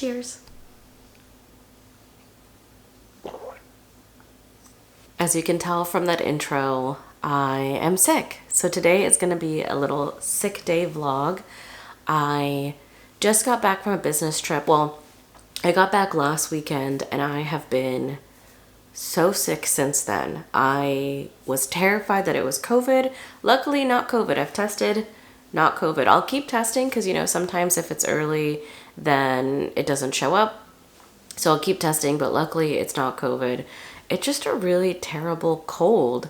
Cheers. As you can tell from that intro, I am sick. So today is going to be a little sick day vlog. I just got back from a business trip. Well, I got back last weekend and I have been so sick since then. I was terrified that it was COVID. Luckily, not COVID. I've tested, not COVID. I'll keep testing because, you know, sometimes if it's early, then it doesn't show up. So I'll keep testing, but luckily it's not COVID. It's just a really terrible cold.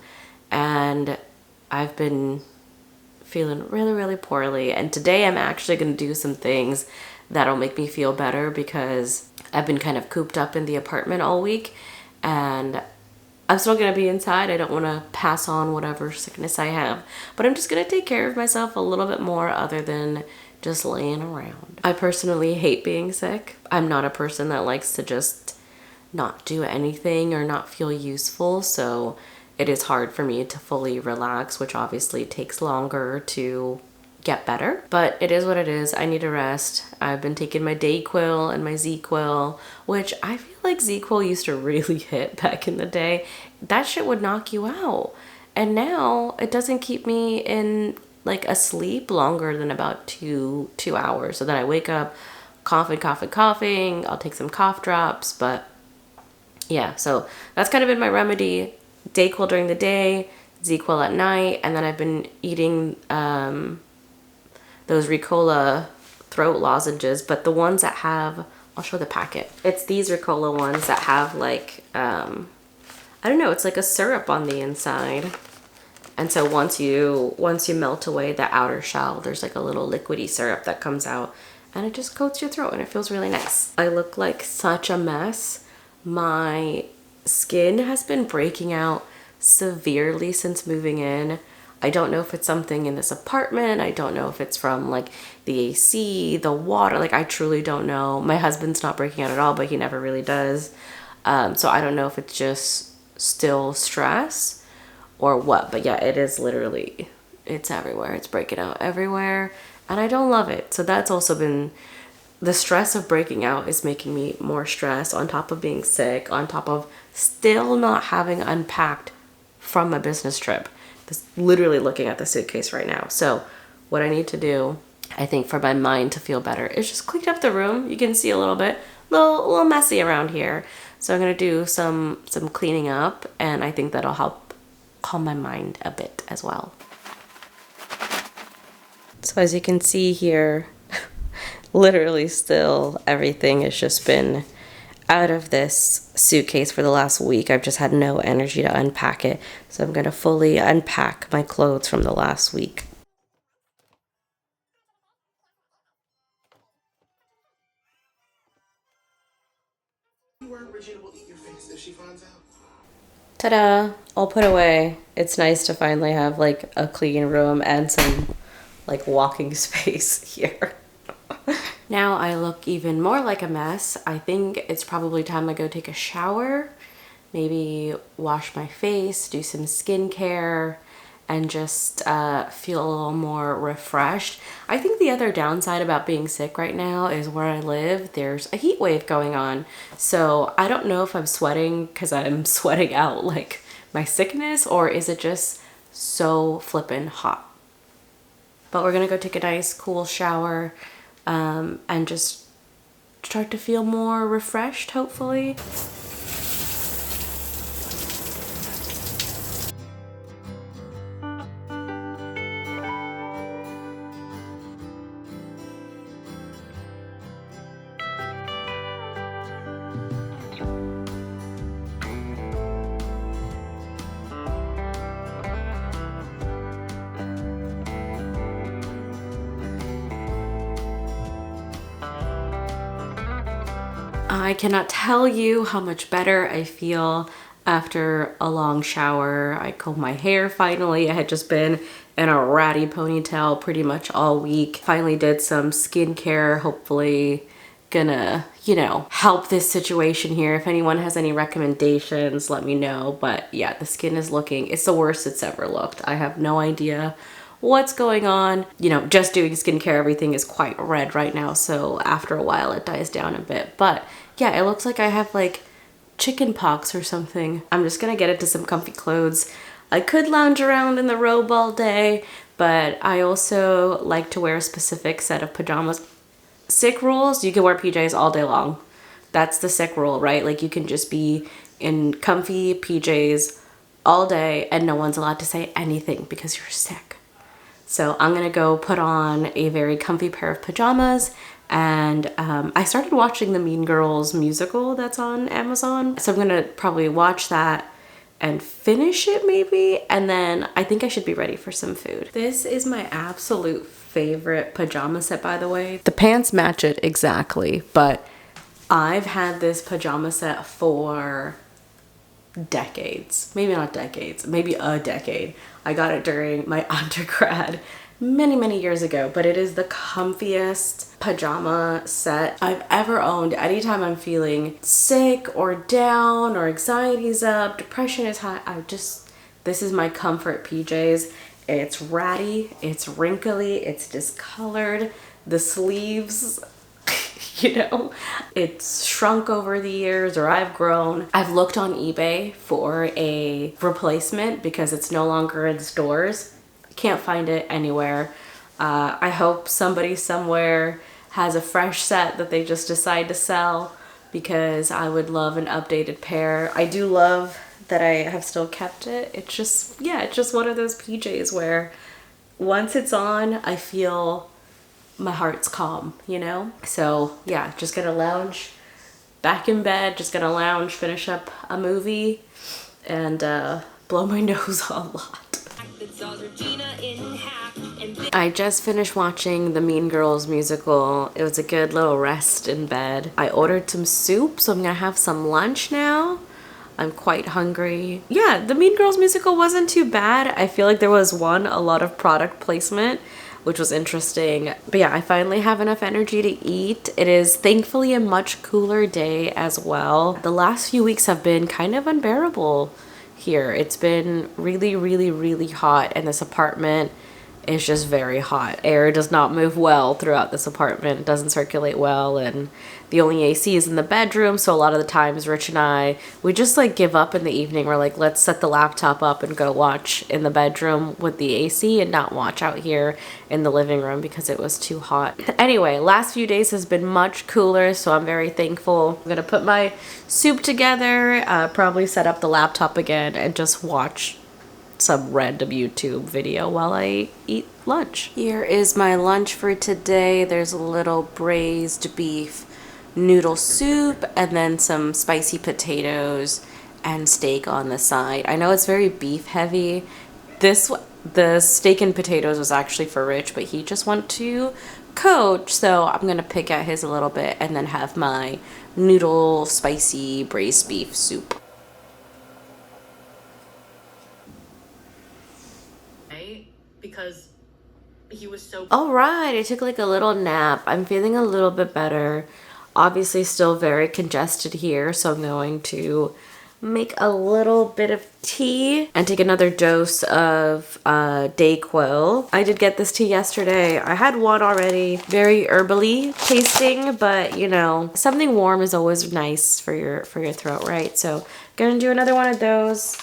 And I've been feeling really, really poorly. And today I'm actually going to do some things that'll make me feel better because I've been kind of cooped up in the apartment all week. And I'm still going to be inside. I don't want to pass on whatever sickness I have. But I'm just going to take care of myself a little bit more other than just laying around. I personally hate being sick. I'm not a person that likes to just not do anything or not feel useful. So it is hard for me to fully relax, which obviously takes longer to get better. But it is what it is. I need to rest. I've been taking my Dayquil and my Z-Quil, which I feel like Z-Quil used to really hit back in the day. That shit would knock you out. And now it doesn't keep me in like asleep longer than about two hours. So then I wake up coughing. I'll take some cough drops, but yeah, so that's kind of been my remedy. Dayquil during the day, Z-Quil at night, and then I've been eating those Ricola throat lozenges, but the ones that have, I'll show the packet. It's these Ricola ones that have like, I don't know, it's like a syrup on the inside. And so once you melt away the outer shell, there's like a little liquidy syrup that comes out and it just coats your throat and it feels really nice. I look like such a mess. My skin has been breaking out severely since moving in. I don't know if it's something in this apartment. I don't know if it's from like the AC, the water. Like I truly don't know. My husband's not breaking out at all, but he never really does. So I don't know if it's just still stress or what, but yeah, it is literally, it's everywhere. It's breaking out everywhere and I don't love it. So that's also been, the stress of breaking out is making me more stressed on top of being sick, on top of still not having unpacked from my business trip. Just literally looking at the suitcase right now. So what I need to do, I think for my mind to feel better, is just clean up the room. You can see a little bit, a little messy around here. So I'm gonna do some cleaning up and I think that'll help calm my mind a bit as well. So as you can see here, literally still everything has just been out of this suitcase for the last week. I've just had no energy to unpack it. So I'm going to fully unpack my clothes from the last week. Ta-da! All put away. It's nice to finally have like a clean room and some like walking space here. Now I look even more like a mess. I think it's probably time I go take a shower, maybe wash my face, do some skincare, and just feel a little more refreshed. I think the other downside about being sick right now is where I live, there's a heat wave going on. So I don't know if I'm sweating because I'm sweating out like my sickness, or is it just so flippin' hot? But we're gonna go take a nice cool shower and just start to feel more refreshed, hopefully. I cannot tell you how much better I feel after a long shower. I combed my hair finally. I had just been in a ratty ponytail pretty much all week. Finally did some skincare, hopefully gonna, you know, help this situation here. If anyone has any recommendations, let me know. But yeah, the skin is looking, it's the worst it's ever looked. I have no idea what's going on. You know, just doing skincare, everything is quite red right now, so after a while it dies down a bit. But yeah, it looks like I have like chicken pox or something. I'm just gonna get into some comfy clothes. I could lounge around in the robe all day, but I also like to wear a specific set of pajamas. Sick rules, you can wear PJs all day long. That's the sick rule, right? Like you can just be in comfy PJs all day and no one's allowed to say anything because you're sick. So I'm gonna go put on a very comfy pair of pajamas, and I started watching the Mean Girls musical that's on Amazon. So I'm gonna probably watch that and finish it maybe, and then I think I should be ready for some food. This is my absolute favorite pajama set, by the way. The pants match it exactly, but I've had this pajama set for decades. Maybe not decades, maybe a decade. I got it during my undergrad many years ago, but it is the comfiest pajama set I've ever owned. Anytime I'm feeling sick or down or anxiety's up, depression is high, this is my comfort PJs. It's ratty, it's wrinkly, it's discolored, the sleeves, you know, it's shrunk over the years, or I've grown. I've looked on eBay for a replacement because it's no longer in stores. Can't find it anywhere. I hope somebody somewhere has a fresh set that they just decide to sell, because I would love an updated pair. I do love that I have still kept it. It's just, yeah, it's just one of those PJs where once it's on, I feel my heart's calm, you know? So yeah, just gonna lounge back in bed, just gonna lounge, finish up a movie, and blow my nose a lot. I just finished watching the Mean Girls musical. It was a good little rest in bed. I ordered some soup, so I'm gonna have some lunch now. I'm quite hungry. Yeah, the Mean Girls musical wasn't too bad. I feel like there was a lot of product placement, which was interesting. But yeah, I finally have enough energy to eat. It is thankfully a much cooler day as well. The last few weeks have been kind of unbearable here. It's been really hot, and this apartment is just very hot. Air does not move well throughout this apartment. It doesn't circulate well, and the only AC is in the bedroom, so a lot of the times Rich and I, we just like give up in the evening. We're like, let's set the laptop up and go watch in the bedroom with the AC and not watch out here in the living room because it was too hot. Anyway, last few days has been much cooler, so I'm very thankful. I'm gonna put my soup together, probably set up the laptop again, and just watch some random YouTube video while I eat lunch. Here is my lunch for today. There's a little braised beef noodle soup and then some spicy potatoes and steak on the side. I know it's very beef heavy. The steak and potatoes was actually for Rich, but he just wanted to coach, so I'm gonna pick at his a little bit and then have my noodle spicy braised beef soup. Because he was so... Alright, I took like a little nap. I'm feeling a little bit better. Obviously still very congested here, so I'm going to make a little bit of tea and take another dose of Dayquil. I did get this tea yesterday. I had one already. Very herbally tasting, but you know, something warm is always nice for your throat, right? So gonna do another one of those.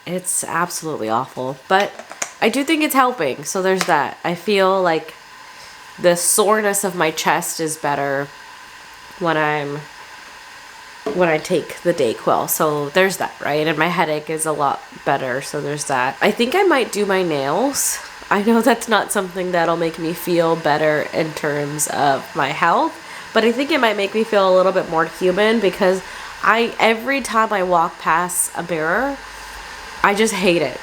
It's absolutely awful, but I do think it's helping, so there's that. I feel like the soreness of my chest is better when I take the Dayquil, so there's that, right? And my headache is a lot better, so there's that. I think I might do my nails. I know that's not something that'll make me feel better in terms of my health, but I think it might make me feel a little bit more human, because every time I walk past a mirror, I just hate it.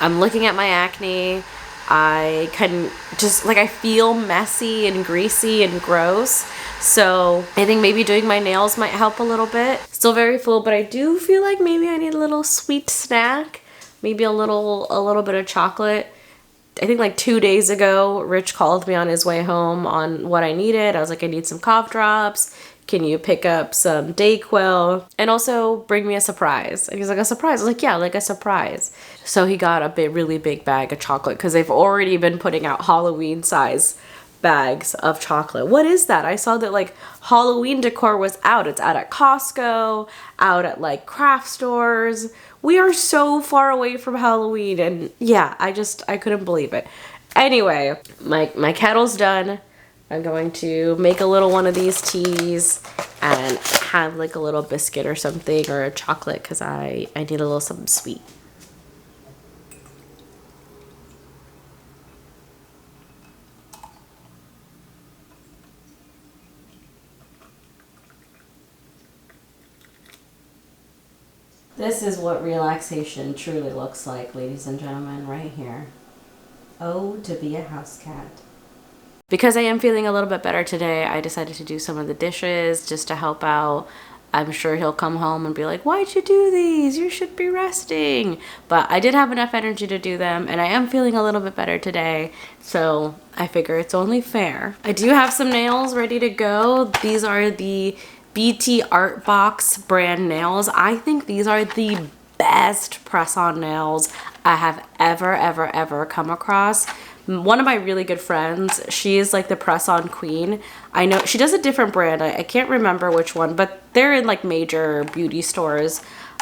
I'm looking at my acne. I can just, like, I feel messy and greasy and gross. So I think maybe doing my nails might help a little bit. Still very full, but I do feel like maybe I need a little sweet snack. Maybe a little bit of chocolate. I think like 2 days ago, Rich called me on his way home on what I needed. I was like, I need some cough drops. Can you pick up some Dayquil and also bring me a surprise? And he's like, a surprise? I was like, yeah, like a surprise. So he got a really big bag of chocolate because they've already been putting out Halloween size bags of chocolate. What is that? I saw that like Halloween decor was out. It's out at Costco, out at like craft stores. We are so far away from Halloween, and yeah, I couldn't believe it. Anyway, my kettle's done. I'm going to make a little one of these teas and have like a little biscuit or something or a chocolate because I need a little something sweet. This is what relaxation truly looks like, ladies and gentlemen, right here. Oh, to be a house cat. Because I am feeling a little bit better today, I decided to do some of the dishes just to help out. I'm sure he'll come home and be like, why'd you do these? You should be resting. But I did have enough energy to do them, and I am feeling a little bit better today. So I figure it's only fair. I do have some nails ready to go. These are the BT Art Box brand nails. I think these are the best press-on nails I have ever come across. One of my really good friends, she is like the press-on queen. I know she does a different brand. I can't remember which one, but they're in like major beauty stores.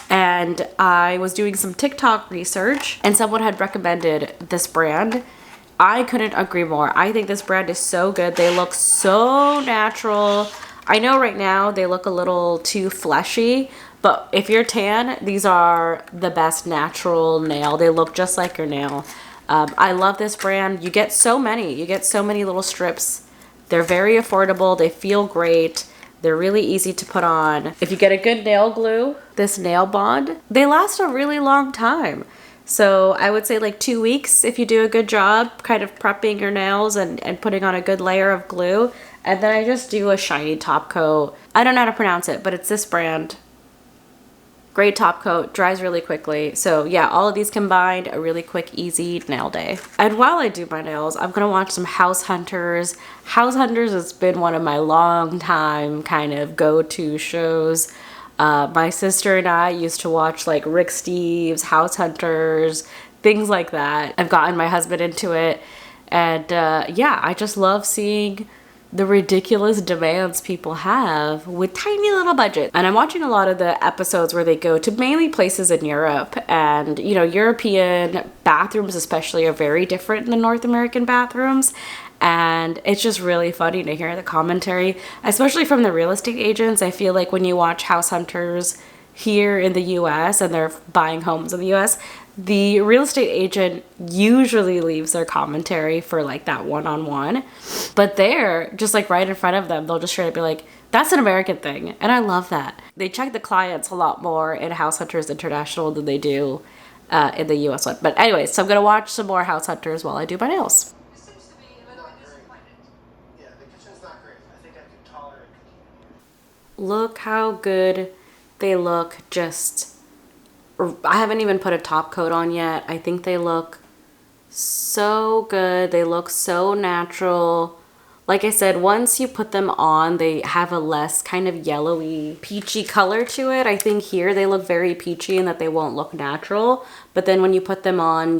And I was doing some TikTok research and someone had recommended this brand. I couldn't agree more. I think this brand is so good. They look so natural. I know right now they look a little too fleshy, but if you're tan, these are the best natural nail. They look just like your nail. I love this brand. You get so many. You get so many little strips. They're very affordable. They feel great. They're really easy to put on. If you get a good nail glue, this nail bond, they last a really long time. So I would say like 2 weeks if you do a good job kind of prepping your nails and putting on a good layer of glue. And then I just do a shiny top coat. I don't know how to pronounce it, but it's this brand. Great top coat, dries really quickly. So yeah, all of these combined, a really quick, easy nail day. And while I do my nails, I'm gonna watch some House Hunters. House Hunters has been one of my long time kind of go-to shows. My sister and I used to watch like Rick Steves, House Hunters, things like that. I've gotten my husband into it. And yeah, I just love seeing the ridiculous demands people have with tiny little budget. And I'm watching a lot of the episodes where they go to mainly places in Europe, and you know, European bathrooms especially are very different than North American bathrooms. And it's just really funny to hear the commentary, especially from the real estate agents. I feel like when you watch House Hunters here in the US and they're buying homes in the US, the real estate agent usually leaves their commentary for like that one-on-one, but they're just like right in front of them. They'll just straight up be like, that's an American thing. And I love that. They check the clients a lot more in House Hunters International than they do in the US one. But anyways, so I'm gonna watch some more House Hunters while I do my nails. It seems to be a little disappointed. Yeah, the kitchen's not great. I think I could tolerate cooking. Look how good they look. Just, I haven't even put a top coat on yet. I think they look so good. They look so natural. Like I said, once you put them on, they have a less kind of yellowy, peachy color to it. I think here they look very peachy and that they won't look natural. But then when you put them on,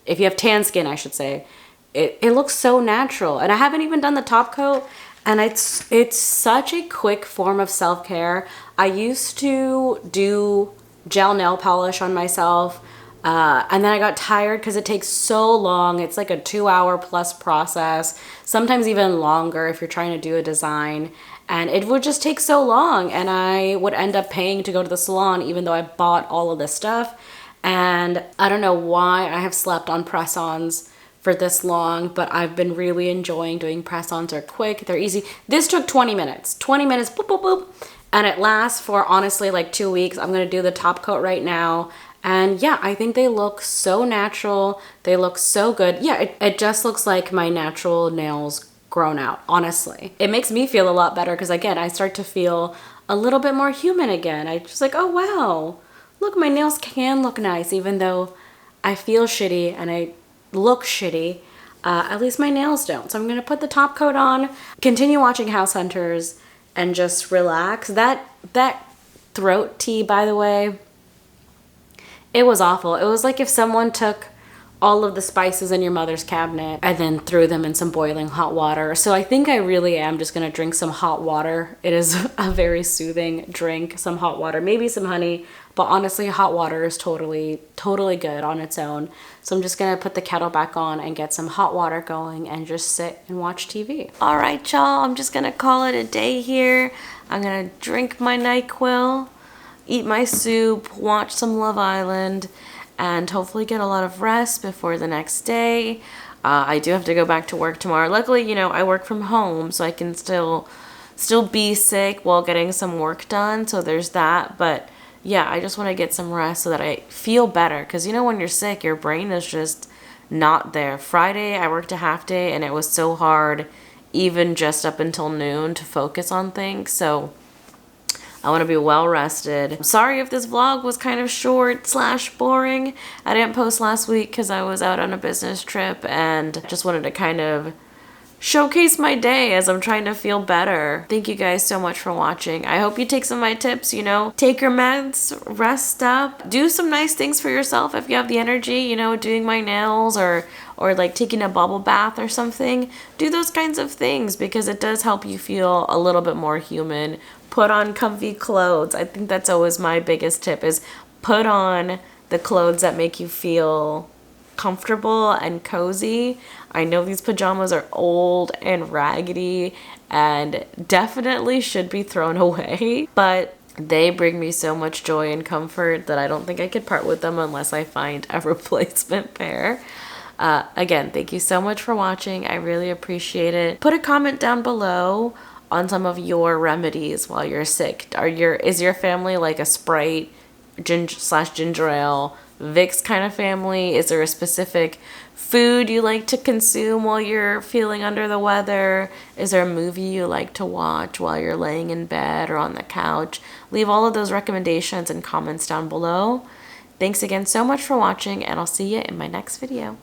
if you have tan skin, I should say, it looks so natural. And I haven't even done the top coat. And it's such a quick form of self-care. I used to do gel nail polish on myself. And then I got tired because it takes so long. It's like a 2-hour plus process, sometimes even longer if you're trying to do a design. And it would just take so long. And I would end up paying to go to the salon even though I bought all of this stuff. And I don't know why I have slept on press-ons for this long, but I've been really enjoying doing press-ons. They're quick, they're easy. This took 20 minutes, boop, boop, boop. And it lasts for honestly like 2 weeks. I'm gonna do the top coat right now. And yeah, I think they look so natural. They look so good. Yeah, it just looks like my natural nails grown out, honestly. It makes me feel a lot better because again, I start to feel a little bit more human again. I just like, oh wow, look, my nails can look nice even though I feel shitty and I look shitty. At least my nails don't. So I'm going to put the top coat on, continue watching House Hunters, and just relax. That throat tea, by the way, it was awful. It was like if someone took all of the spices in your mother's cabinet and then threw them in some boiling hot water. So I think I really am just gonna drink some hot water. It is a very soothing drink, some hot water, maybe some honey, but honestly, hot water is totally good on its own. So I'm just gonna put the kettle back on and get some hot water going and just sit and watch TV. All right, y'all, I'm just gonna call it a day here. I'm gonna drink my NyQuil, eat my soup, watch some Love Island, and hopefully get a lot of rest before the next day. I do have to go back to work tomorrow. Luckily, you know, I work from home, so I can still be sick while getting some work done. So there's that. But yeah, I just want to get some rest so that I feel better. Because, you know, when you're sick, your brain is just not there. Friday, I worked a half day, and it was so hard, even just up until noon, to focus on things. So I want to be well rested. Sorry if this vlog was kind of short / boring. I didn't post last week because I was out on a business trip and just wanted to kind of showcase my day as I'm trying to feel better. Thank you guys so much for watching. I hope you take some of my tips, you know, take your meds, rest up, do some nice things for yourself if you have the energy, you know, doing my nails or like taking a bubble bath or something. Do those kinds of things because it does help you feel a little bit more human. Put on comfy clothes. I think that's always my biggest tip is put on the clothes that make you feel comfortable and cozy. I know these pajamas are old and raggedy and definitely should be thrown away, but they bring me so much joy and comfort that I don't think I could part with them unless I find a replacement pair. Again, thank you so much for watching. I really appreciate it. Put a comment down below on some of your remedies while you're sick. Is your family like a Sprite / ginger ale Vicks kind of family? Is there a specific food you like to consume while you're feeling under the weather? Is there a movie you like to watch while you're laying in bed or on the couch? Leave all of those recommendations and comments down below. Thanks again so much for watching, and I'll see you in my next video.